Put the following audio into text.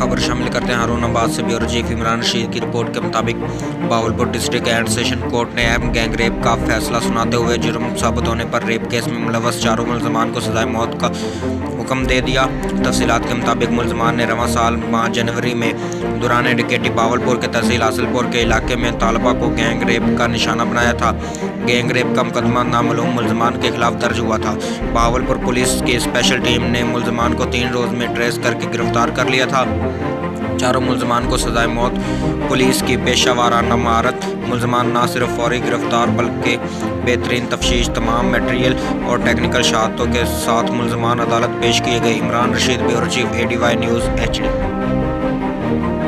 खबर शामिल करते हैं हारून आबाद से ब्यूरो चीफ इमरान रशीद की रिपोर्ट के मुताबिक Bahawalpur district and session court ने अहम गैंग रेप का फैसला सुनाते हुए जुर्म साबित होने पर रेप केस में मुलव्वस चारों मुलजमान को सजाए मौत का हुक्म दे दिया। तफसीलात के मुताबिक मुलजमान ने रवां साल माह जनवरी में दौरान डिकेटी बहावलपुर के तहसील हासिलपुर के इलाके में तालबा को गैंग रेप का निशाना बनाया था। गैंग रेप का मुकदमा नामालूम मुलजमान के खिलाफ दर्ज हुआ था। बहावलपुर पुलिस की स्पेशल टीम ने मुलजमान को 3 रोज़ में ट्रेस करके गिरफ्तार कर लिया था। चारों मुलजमान को सजाए मौत पुलिस की पेशावाराना महारत मुलजमान न सिर्फ फौरी गिरफ्तार बल्कि बेहतरीन तफ्तीश तमाम मटेरियल और टेक्निकल शहादतों के साथ मुलजमान अदालत पेश किए गए। Imran Rashid, bureau chief, ADY news HD।